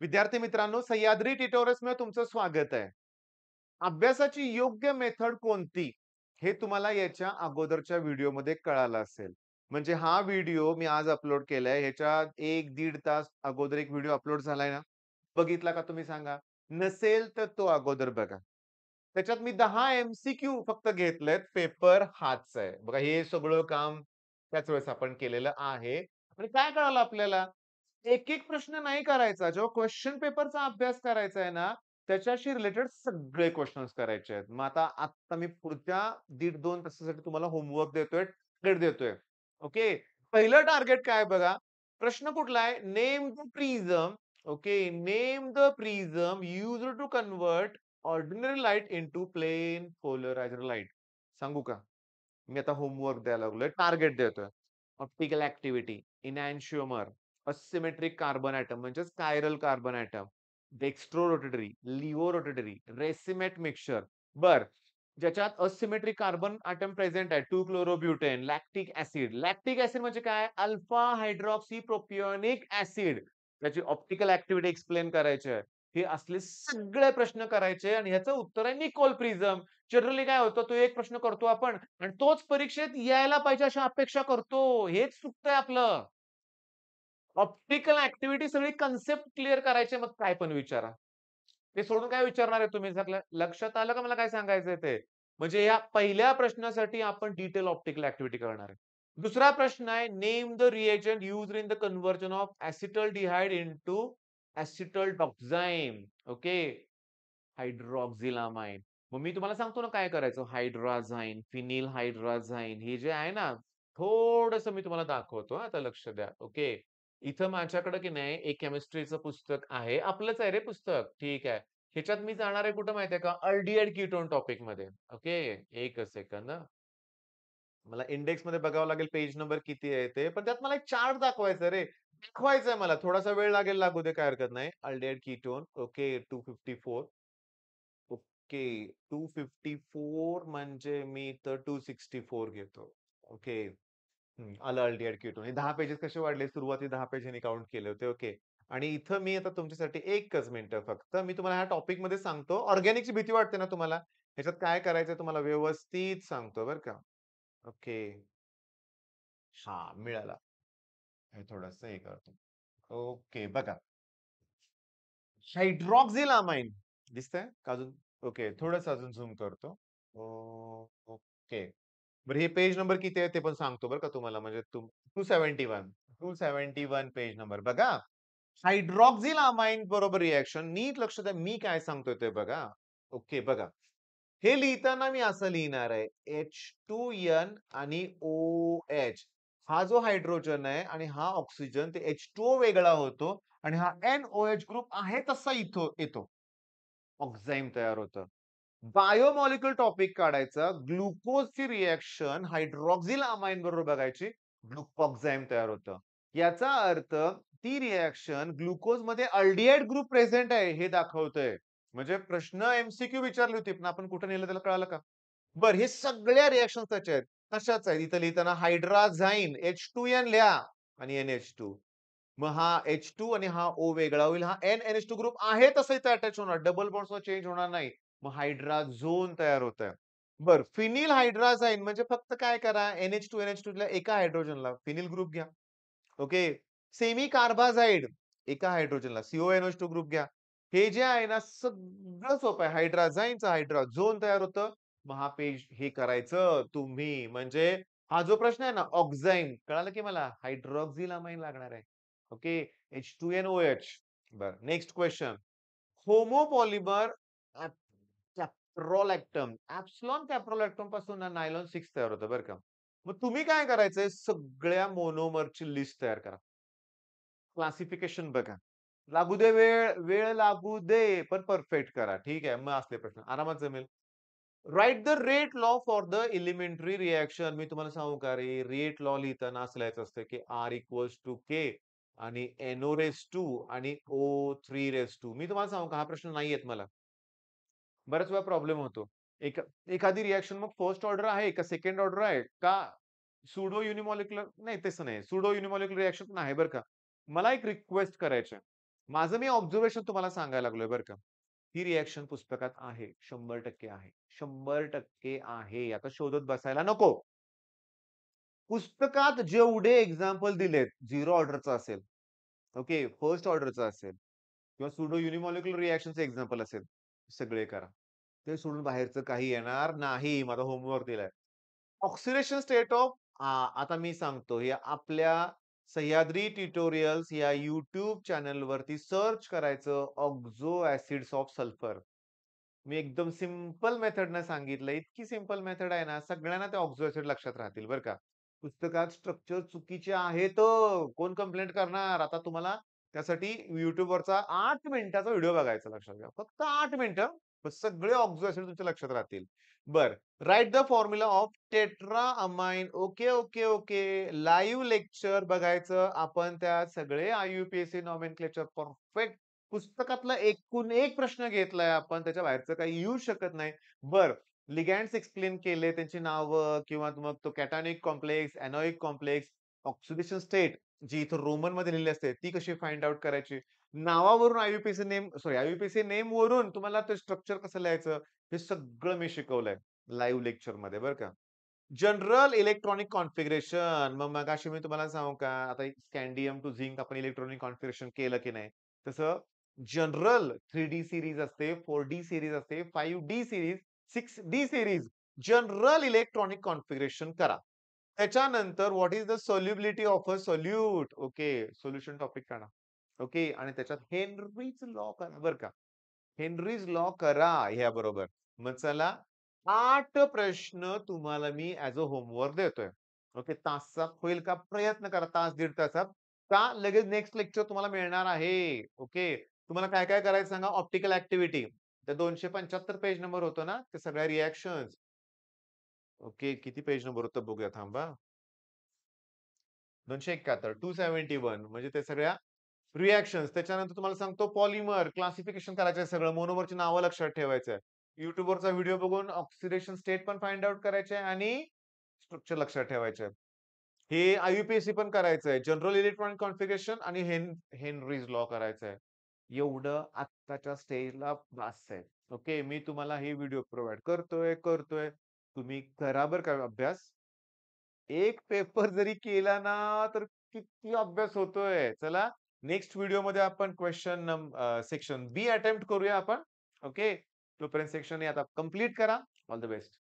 विद्यार्थी मित्रांनो, सह्याद्री ट्युटोरियल्समध्ये तुमचं स्वागत आहे. अभ्यासाची योग्य मेथड कोणती? हे तुम्हाला याच्या अगोदरच्या व्हिडिओमध्ये कळालं असेल. म्हणजे हा व्हिडिओ मी आज अपलोड केलाय. ह्याच्या 1-1.5 तास अगोदर एक व्हिडिओ अपलोड झालाय ना? बघितला का तुम्ही सांगा? नसेल तर तो अगोदर बघा. त्याच्यात मी 10 एम-सी-क्यू फक्त घेतलेत. पेपर हाच आहे. बघा हे सगळं काम त्याच वेळेस आपण केलेलं आहे. आणि काय कळालं आपल्याला? एक-एक प्रश्न नाही करायचा. जेव्हा क्वेशन पेपरचा अभ्यास करायचा आहे ना, त्याच्याशी रिलेटेड सगळे क्वेशन्स करायचे आहेत. मग आता मी पुढच्या 1.5-2 तासासाठी तुम्हाला होमवर्क देतोय, टार्गेट देतोय. ओके. पहिलं टार्गेट काय बघा, प्रश्न कुठला आहे? Name the prism. Okay. Name the prism used to convert ordinary light into plane polarised light. सांगू का? मी आता होमवर्क द्यायला लागलोय. टार्गेट देतोय. Optical activity, enantiomer, asymmetric carbon atom म्हणजेच chiral carbon atom, dextro rotatory, levo rotatory, racemate mixture. बरं. ज्याच्यात असिमेट्रिक कार्बन एटम प्रेझेंट आहे. 2 chlorobutane, lactic acid. Lactic acid म्हणजे काय? Alpha hydroxy propionic acid. त्याची ऑप्टिकल ॲक्टिव्हिटी एक्सप्लेन करायची आहे. हे असले सगळे प्रश्न करायचे आणि ह्याचं उत्तर आहे निकोल प्रिझम. जनरली काय होतं, तो एक प्रश्न करतो आपण आणि तोच परीक्षेत यायला पाहिजे अशी अपेक्षा करतो. हेच चुकतंय आपलं. ऑप्टिकल ॲक्टिव्हिटी सगळी कन्सेप्ट क्लिअर करायचे मग काय पण विचारा. ते सोडून काय विचारणार आहे तुम्ही? जर लक्षात आलं का मला काय सांगायचंय ते? म्हणजे या पहिल्या प्रश्नासाठी आपण डिटेल ऑप्टिकल ॲक्टिव्हिटी करणार आहे. दुसरा प्रश्न आहे name the reagent used in the conversion of acetaldehyde into acetaldoxime. Okay. Hydroxylamine. मग मी तुम्हाला सांगतो ना काय करायचं. हायड्राझाइन, फिनिल हायड्राझाइन हे जे आहे ना, थोडंसं मी तुम्हाला दाखवतो हां, आता लक्ष द्या. ओके. इथं माझ्याकडे की नाही एक केमिस्ट्रीचं पुस्तक आहे. आपलंच आहे रे पुस्तक. ठीक आहे. ह्याच्यात मी जाणार आहे कुठं माहिती आहे का? अल्डिहाइड कीटोन टॉपिकमध्ये. ओके. एकच सेकंद मला इंडेक्समध्ये बघावं लागेल पेज नंबर किती आहे ते. पण त्यात मला एक चार्ट दाखवायचा रे. दाखवायचंय मला. थोडासा वेळ लागेल लागू दे काही हरकत नाही. Aldehyde ketone okay 254 okay. 254 म्हणजे मी तर 264 घेतो. ओके. आलं अल्डिहाइड कीटोन. हे 10 पेजेस कसे वाढले? सुरुवाती 10 पेजांनी काउंट केले होते. ओके. आणि इथं मी आता तुमच्यासाठी एकच मिनिटं फक्त मी तुम्हाला ह्या टॉपिकमध्ये सांगतो. ऑर्गॅनिकची भीती वाटते ना तुम्हाला? ह्याच्यात काय करायचंय तुम्हाला व्यवस्थित सांगतो बरं का. ओके. हां, मिळाला. हे थोडंसं हे करतो. ओके, बघा. हायड्रॉक्सिलामाइन दिसतंय का अजून? ओके, थोडंसं अजून झूम करतो. ओके. बरं हे पेज नंबर किती आहे ते पण सांगतो बरं का तुम्हाला म्हणजे 271. 271 पेज नंबर बघा. हायड्रॉक्सिलामाइन बरोबर रिएक्शन नीट लक्ष द्या मी काय सांगतोय ते बघा. ओके, बघा. हे लिहिताना मी असं लिहिणार आहे H2N आणि OH. हा जो हायड्रोजन आहे आणि हा ऑक्सिजन ते H2O वेगळा होतो आणि हा NOH ग्रुप आहे तसा इथं येतो. ऑक्साईम तयार होतं. बायोमॉलिक्युल टॉपिक काढायचा. ग्लुकोजची रिएक्शन हायड्रॉक्सिल अमाइन बरोबर बघायची. ग्लुकॉक्साइम तयार होतं. याचा अर्थ ती रिएक्शन ग्लुकोजमध्ये अल्डिहाइड ग्रुप प्रेझेंट आहे हे दाखवतंय. म्हणजे प्रश्न एम-सी-क्यू विचारली होती, पण आपण कुठे नेलं त्याला कळालं का? बरं हे सगळ्या रिएक्शन्स त्याच्या आहेत. कशाच आहेत? इथं लिहिताना हायड्राझाइन H2N लिहा आणि NH2. मग हा H2 आणि हा O वेगळा होईल. हा NH2 ग्रुप आहे तसं इथे अटॅच होणार. डबल बॉन्ड्सवर चेंज होणार नाही. मग हायड्राझोन तयार होतंय. बरं फिनिल हायड्राझाइन म्हणजे फक्त काय करा NH2 ला एका हायड्रोजनला फिनिल ग्रुप घ्या. ओके. सेमी कार्बाझाइड एका हायड्रोजनला CONH2 ग्रुप घ्या. हे जे आहे ना सगळं सोपं आहे. हायड्राझाइनचं हायड्राझोन तयार होतं. मग हा पेज हे करायचं तुम्ही म्हणजे हा जो प्रश्न आहे ना ऑक्साईम कळालं की मला हायड्रॉक्सिलामाइन लागणार आहे. ओके. H2NOH. बरं नेक्स्ट क्वेशन. होमोपॉलिमर कॅप्रॉलॅक्टम. एप्सिलॉन कॅप्रॉलॅक्टम पासून ना नायलॉन 6 तयार होतं बरं का. मग तुम्ही काय करायचंय सगळ्या मोनोमरची लिस्ट तयार करा. क्लासिफिकेशन बघा. लागू दे वेळ, वेळ लागू दे, पण परफेक्ट करा. ठीक आहे. मग असले प्रश्न आरामात जमेल. Write the rate law for the elementary reaction. मी तुम्हाला सांगू का रे, रेट लॉ लिहिताना असं लिहायचं असतं, की R इक्वॉल्स टू K आणि NO रेज टू आणि O3 रेज टू. मी तुम्हाला सांगू का हा प्रश्न नाही येत मला. बऱ्याच वेळा प्रॉब्लेम होतो. एखादी रिएक्शन मग फर्स्ट ऑर्डर आहे का सेकंड ऑर्डर आहे का सुडो युनिमॉलिक्युलर नाही तसं नाही. सुडो युनिमॉलिक्युलर रिएक्शन पण आहे बरं का. मला एक रिक्वेस्ट करायची आहे. माझं मी ऑब्झर्वेशन तुम्हाला सांगायला लागलोय बरं का. ही रिएक्शन पुस्तकात आहे. 100% आहे. 100% आहे. आता शोधत बसायला नको. पुस्तकात जेवढे एक्झाम्पल दिलेत, 0 ऑर्डरचा असेल, ओके, फर्स्ट ऑर्डरचा असेल किंवा सुडो युनिमॉलिक्युलर रिएक्शनचं एक्झाम्पल असेल, सगळे करा. ते सोडून बाहेरचं काही येणार नाही. माझा होमवर्क दिलाय. ऑक्सिडेशन स्टेट ऑफ आता मी सांगतो हे आपल्या सह्याद्री ट्युटोरियल्स या YouTube चॅनलवरती सर्च करायचं ऑक्झो ॲसिड्स ऑफ सल्फर. मी एकदम सिंपल मेथडनं सांगितलंय. इतकी सिंपल मेथड आहे ना, सगळ्यांना ते ऑक्झो ॲसिड लक्षात राहतील बरं का. पुस्तकात स्ट्रक्चर चुकीचे आहेत. कोण कंप्लेंट करणार? आता तुम्हाला त्यासाठी YouTubeवरचा 8 मिनिटाचा व्हिडिओ बघायचा लक्षात घ्या. फक्त 8 मिनिटं. सगळे ऑक्झो ॲसिड तुमच्या लक्षात राहतील. बरं. Right the formula of tetra amine. Okay, okay, okay. Live lecture बघायचं आपण त्यात सगळे IUPAC नॉमेनक्लेचर परफेक्ट पुस्तकातला एकूण एक प्रश्न घेतलाय आपण. त्याच्या बाहेरचं काही येऊ शकत नाही. बरं. लिगँड्स एक्सप्लेन केले, त्यांची नावं किंवा मग तो कॅटायनिक कॉम्प्लेक्स, एनोइक कॉम्प्लेक्स, ऑक्सिडेशन स्टेट जी इथं रोमनमध्ये लिहिली असते, ती कशी फाइंड आउट करायची. नावावरून IUPAC नेम वरून तुम्हाला ते स्ट्रक्चर कसं लिहायचं, हे सगळं मी शिकवलंय लाईव्ह लेक्चरमध्ये बरं का. General electronic configuration. मग मगाशी मी तुम्हाला सांगू का, आता स्कँडियम टू झिंक आपण इलेक्ट्रॉनिक कॉन्फिगरेशन केलं की नाही. तसं जनरल 3D सीरीज असते, 4D सीरीज असते, 5D series, 6D series. General electronic configuration करा. त्याच्यानंतर what is the solubility of a solute. Okay, solution topic काढा. ओके आणि त्याच्यात हेनरीज लॉ करा बरं का. हेनरीज लॉ करा ह्याबरोबर. मग चला 8 प्रश्न तुम्हाला मी ॲज अ होमवर्क देतोय. ओके. तासात होईल का? प्रयत्न करा तास, दीड तासात. का? लगेच नेक्स्ट लेक्चर तुम्हाला मिळणार आहे. ओके. तुम्हाला काय-काय करायचं सांगा? Optical activity. त्या 275 पेज नंबर होतो ना, ते सगळ्या रिएक्शन्स. ओके. किती पेज नंबर होतं बघूया थांबा. 271, 271 म्हणजे ते सगळ्या रिएक्शन्स. त्याच्यानंतर तुम्हाला सांगतो पॉलिमर क्लासिफिकेशन करायचं आहे सगळं. मोनोमरची नावं लक्षात ठेवायचं आहे. YouTubeवरचा व्हिडिओ बघून ऑक्सिडेशन स्टेट पण फाइंड आउट करायचे आहे आणि स्ट्रक्चर लक्षात ठेवायचे आहेत. हे IUPAC पण करायचं आहे. जनरल इलेक्ट्रॉनिक कॉन्फिगरेशन आणि हेनरीज लॉ करायचा आहे. एवढं आत्ताच्या स्टेजला बास आहे. ओके. मी तुम्हाला हे व्हिडिओ प्रोव्हाईड करतोय. तुम्ही करा बरं का अभ्यास. एक पेपर जरी केला ना, तर किती अभ्यास होतोय. चला नेक्स्ट व्हिडिओमध्ये आपण सेक्शन बी अटेम्प्ट करूया आपण. ओके. तोपर्यंत सेक्शन ए आता कंप्लीट करा. All the best.